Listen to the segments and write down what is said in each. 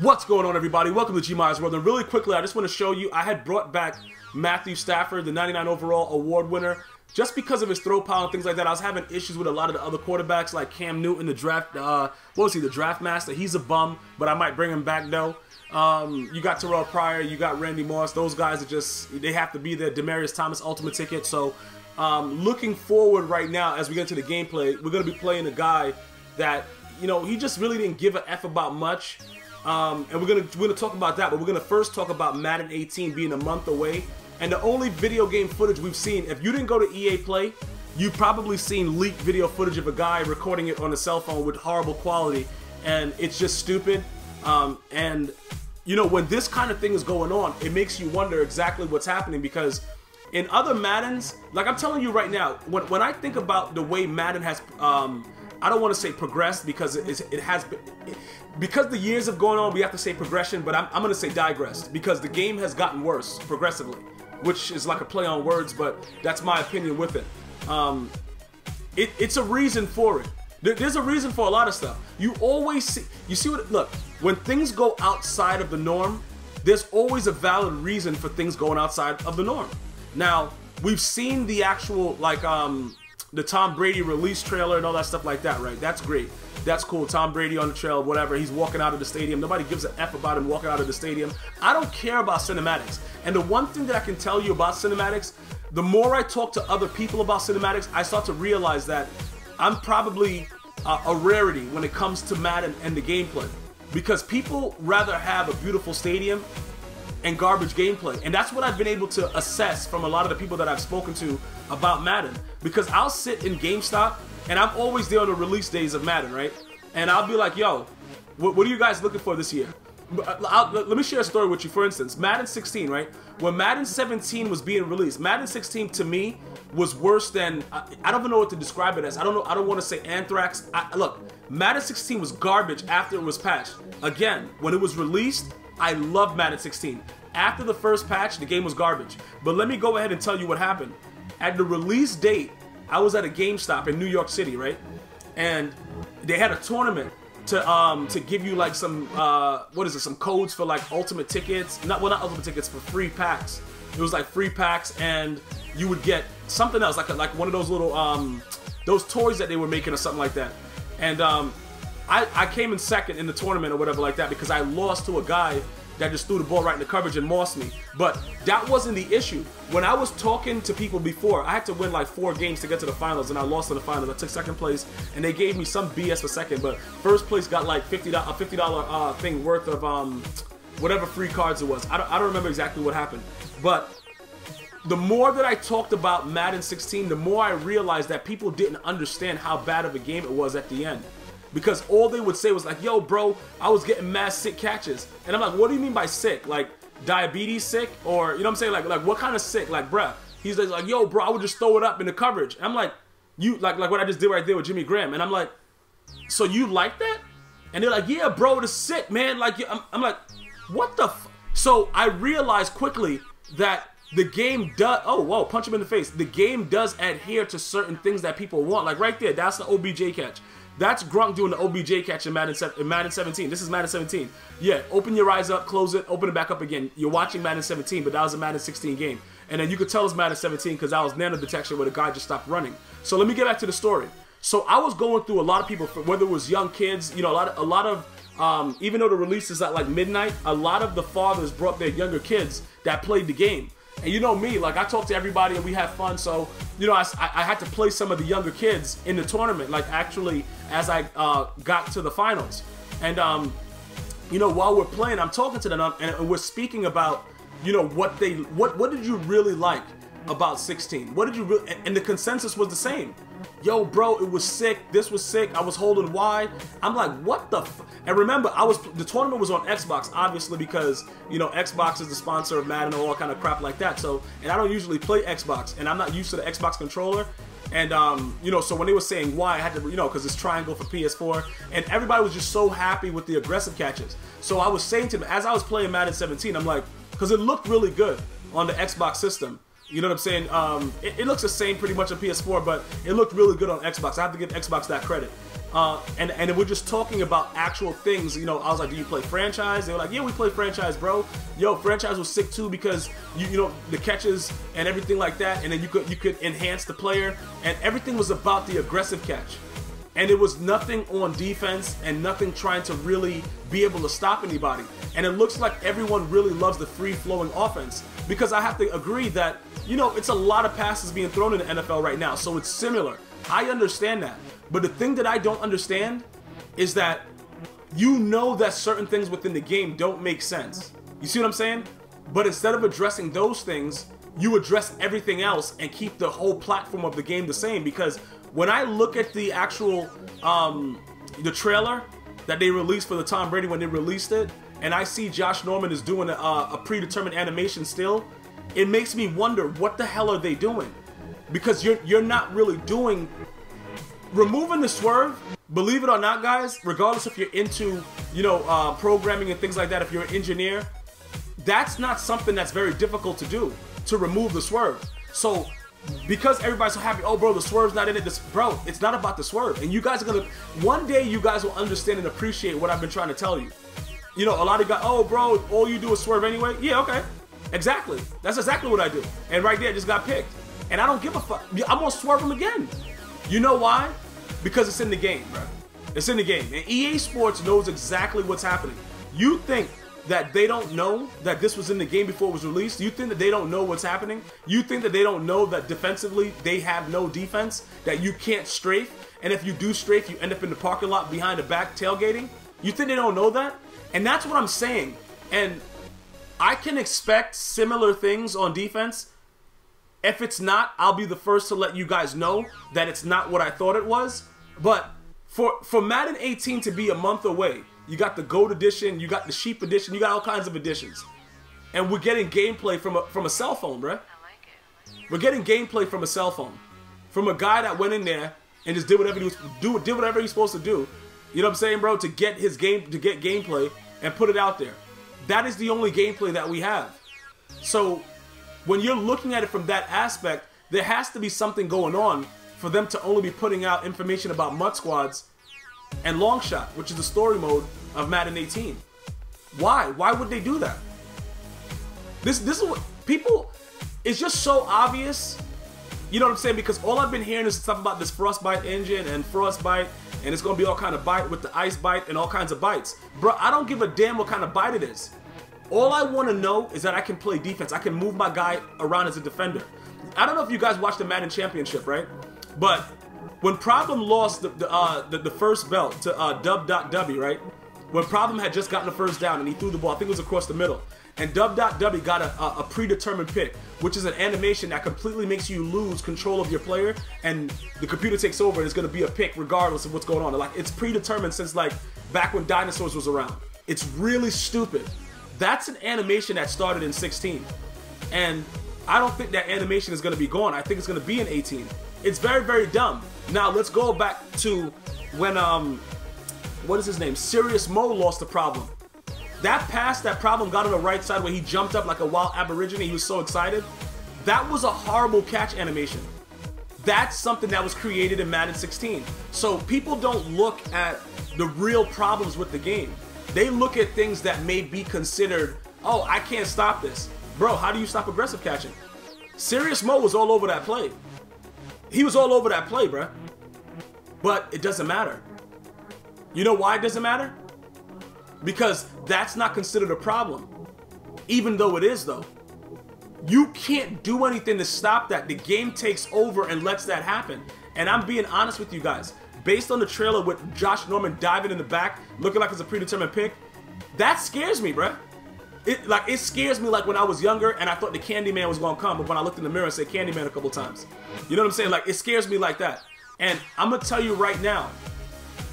What's going on, everybody? Welcome to G Myers World. And really quickly, I just want to show you, I had brought back Matthew Stafford, the 99 overall award winner, just because of his throw power and things like that. I was having issues with a lot of the other quarterbacks, like Cam Newton, the draft, what was he, the draft master? He's a bum, but I might bring him back, though. You got Terrell Pryor, you got Randy Moss. Those guys are just, they have to be there. Demaryius Thomas, ultimate ticket. So, looking forward right now, as we get into the gameplay, we're going to be playing a guy that, you know, he just really didn't give a F about much. And we're gonna talk about that, but we're gonna first talk about Madden 18 being a month away. And the only video game footage we've seen, if you didn't go to EA Play, you've probably seen leaked video footage of a guy recording it on a cell phone with horrible quality, and it's just stupid. And you know, when this kind of thing is going on, it makes you wonder exactly what's happening, because in other Maddens, like I'm telling you right now, when I think about the way Madden has, I don't want to say progressed, because it has been, because the years have gone on, we have to say progression, but I'm going to say digressed, because the game has gotten worse progressively, which is like a play on words, but that's my opinion with it. It's a reason for it. There's a reason for a lot of stuff. You always see, look, when things go outside of the norm, there's always a valid reason for things going outside of the norm. Now, we've seen the actual, like, the Tom Brady release trailer and all that stuff like that, right? That's great. That's cool. Tom Brady on the trail, whatever. He's walking out of the stadium. Nobody gives a F about him walking out of the stadium. I don't care about cinematics. And the one thing that I can tell you about cinematics, the more I talk to other people about cinematics, I start to realize that I'm probably a rarity when it comes to Madden and the gameplay. Because people rather have a beautiful stadium and garbage gameplay. And that's what I've been able to assess from a lot of the people that I've spoken to about Madden. Because I'll sit in GameStop, and I'm always there on the release days of Madden, right? And I'll be like, yo, what are you guys looking for this year? Let me share a story with you. For instance, Madden 16, right? When Madden 17 was being released, Madden 16 to me was worse than, I don't even know what to describe it as. I don't want to say anthrax. Look, Madden 16 was garbage after it was patched. Again, when it was released, I loved Madden 16. After the first patch, the game was garbage. But let me go ahead and tell you what happened. At the release date, I was at a GameStop in New York City, right? And they had a tournament to give you like some what is it? Some codes for like ultimate tickets. Not ultimate tickets, for free packs. It was like free packs, and you would get something else, like one of those little those toys that they were making or something like that. And I came in second in the tournament or whatever like that, because I lost to a guy that just threw the ball right in the coverage and mossed me. But that wasn't the issue. When I was talking to people before, I had to win like 4 games to get to the finals, and I lost in the finals. I took second place, and they gave me some BS for second, but first place got like $50 thing worth of whatever free cards it was. I don't remember exactly what happened. But the more that I talked about Madden 16, the more I realized that people didn't understand how bad of a game it was at the end. Because all they would say was like, yo, bro, I was getting mad sick catches. And I'm like, what do you mean by sick? Like, diabetes sick? Or, you know what I'm saying? Like what kind of sick? Like, bruh. He's like, yo, bro, I would just throw it up in the coverage. And I'm like, you, like what I just did right there with Jimmy Graham. And I'm like, so you like that? And they're like, yeah, bro, it's sick, man. Like, I'm like, what the f? So I realized quickly that the game does, oh, whoa, punch him in the face. The game does adhere to certain things that people want. Like right there, that's the OBJ catch. That's Gronk doing the OBJ catch in Madden 17. This is Madden 17. Yeah, open your eyes up, close it, open it back up again. You're watching Madden 17, but that was a Madden 16 game. And then you could tell it's Madden 17 because that was nano detection where the guy just stopped running. So let me get back to the story. So I was going through a lot of people, whether it was young kids, you know, a lot of even though the release is at like midnight, a lot of the fathers brought their younger kids that played the game. And you know me, like I talk to everybody and we have fun, so you know I had to play some of the younger kids in the tournament, like actually as I got to the finals. And you know, while we're playing, I'm talking to them and we're speaking about, you know, what did you really like about 16? What did you really? And the consensus was the same. Yo, bro, it was sick. This was sick. I was holding wide. I'm like, what the f? And remember, the tournament was on Xbox, obviously, because, you know, Xbox is the sponsor of Madden and all kind of crap like that. So, and I don't usually play Xbox, and I'm not used to the Xbox controller. And, you know, so when they were saying why, I had to, you know, because it's triangle for PS4, and everybody was just so happy with the aggressive catches. So I was saying to them, as I was playing Madden 17, I'm like, because it looked really good on the Xbox system. You know what I'm saying? It looks the same pretty much on PS4, but it looked really good on Xbox. I have to give Xbox that credit. And we're just talking about actual things. You know, I was like, do you play franchise? They were like, yeah, we play franchise, bro. Yo, franchise was sick too because you know the catches and everything like that, and then you could enhance the player, and everything was about the aggressive catch. And it was nothing on defense and nothing trying to really be able to stop anybody. And it looks like everyone really loves the free-flowing offense, because I have to agree that, you know, it's a lot of passes being thrown in the NFL right now, so it's similar. I understand that. But the thing that I don't understand is that you know that certain things within the game don't make sense. You see what I'm saying? But instead of addressing those things, you address everything else and keep the whole platform of the game the same. Because when I look at the actual, the trailer that they released for the Tom Brady when they released it, and I see Josh Norman is doing a predetermined animation still, it makes me wonder, what the hell are they doing? Because you're not really doing, removing the swerve, believe it or not, guys, regardless if you're into, you know, programming and things like that, if you're an engineer, that's not something that's very difficult to do, to remove the swerve. So because everybody's so happy, oh bro, the swerve's not in it, bro, it's not about the swerve. And you guys are gonna, one day you guys will understand and appreciate what I've been trying to tell you. You know, a lot of guys, oh bro, all you do is swerve anyway. Yeah, okay, exactly, that's exactly what I do. And right there, I just got picked, and I don't give a fuck. I'm gonna swerve him again. You know why? Because it's in the game, bro. It's in the game, and EA Sports knows exactly what's happening. You think that they don't know that this was in the game before it was released? You think that they don't know what's happening? You think that they don't know that defensively they have no defense, that you can't strafe, and if you do strafe, you end up in the parking lot behind the back tailgating? You think they don't know that? And that's what I'm saying. And I can expect similar things on defense. If it's not, I'll be the first to let you guys know that it's not what I thought it was. But for Madden 18 to be a month away, you got the Gold Edition, you got the Sheep Edition, you got all kinds of editions. And we're getting gameplay from a cell phone, bruh. We're getting gameplay from a cell phone. From a guy that went in there and just did whatever he was did whatever he's supposed to do. You know what I'm saying, bro? To get his game, to get gameplay and put it out there. That is the only gameplay that we have. So when you're looking at it from that aspect, there has to be something going on for them to only be putting out information about MUT squads and long shot, which is the story mode of Madden 18. Why? Why would they do that? This is what people, it's just so obvious. You know what I'm saying? Because all I've been hearing is stuff about this Frostbite engine and Frostbite, and it's gonna be all kind of bite with the ice bite and all kinds of bites. Bro, I don't give a damn what kind of bite it is. All I want to know is that I can play defense. I can move my guy around as a defender. I don't know if you guys watched the Madden Championship, right? But when Problem lost the first belt to Dub.W, right? When Problem had just gotten the first down and he threw the ball, I think it was across the middle, and Dub.W got a predetermined pick, which is an animation that completely makes you lose control of your player, and the computer takes over and it's going to be a pick regardless of what's going on. Like, it's predetermined since like back when dinosaurs was around. It's really stupid. That's an animation that started in 16, and I don't think that animation is going to be gone. I think it's going to be in 18. It's very, very dumb. Now let's go back to when what is his name? Serious Mo lost the Problem. That pass that Problem got on the right side where he jumped up like a wild aborigine, he was so excited. That was a horrible catch animation. That's something that was created in Madden 16. So people don't look at the real problems with the game. They look at things that may be considered, oh, I can't stop this. Bro, how do you stop aggressive catching? Serious Mo was all over that play. He was all over that play, bruh. But it doesn't matter. You know why it doesn't matter? Because that's not considered a problem. Even though it is, though. You can't do anything to stop that. The game takes over and lets that happen. And I'm being honest with you guys. Based on the trailer with Josh Norman diving in the back, looking like it's a predetermined pick, that scares me, bruh. It scares me like when I was younger and I thought the Candyman was gonna come, but when I looked in the mirror and said Candyman a couple times. You know what I'm saying? Like, it scares me like that. And I'm gonna tell you right now,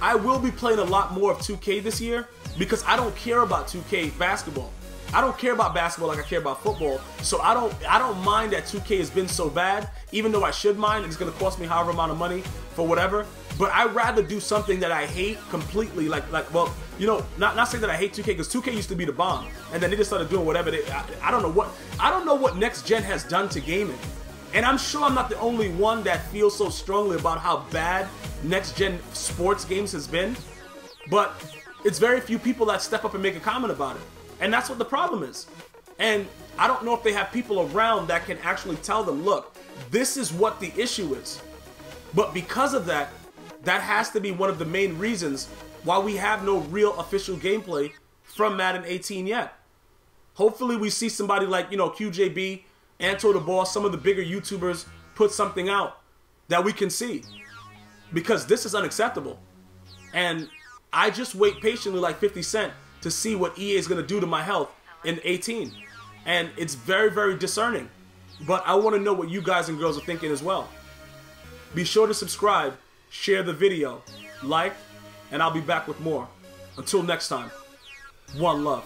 I will be playing a lot more of 2K this year because I don't care about 2K basketball. I don't care about basketball like I care about football. So I don't mind that 2K has been so bad, even though I should mind. It's gonna cost me however amount of money for whatever. But I'd rather do something that I hate completely, well, you know, not saying that I hate 2K, because 2K used to be the bomb, and then they just started doing whatever I don't know what next gen has done to gaming. And I'm sure I'm not the only one that feels so strongly about how bad next-gen sports games has been, but it's very few people that step up and make a comment about it. And that's what the problem is. And I don't know if they have people around that can actually tell them, look, this is what the issue is. But because of that, that has to be one of the main reasons why we have no real official gameplay from Madden 18 yet. Hopefully we see somebody like, you know, QJB, Anto the Boss, some of the bigger YouTubers put something out that we can see. Because this is unacceptable. And I just wait patiently like 50 Cent to see what EA is going to do to my health in 18. And it's very, very discerning. But I want to know what you guys and girls are thinking as well. Be sure to subscribe, share the video, like, and I'll be back with more. Until next time, one love.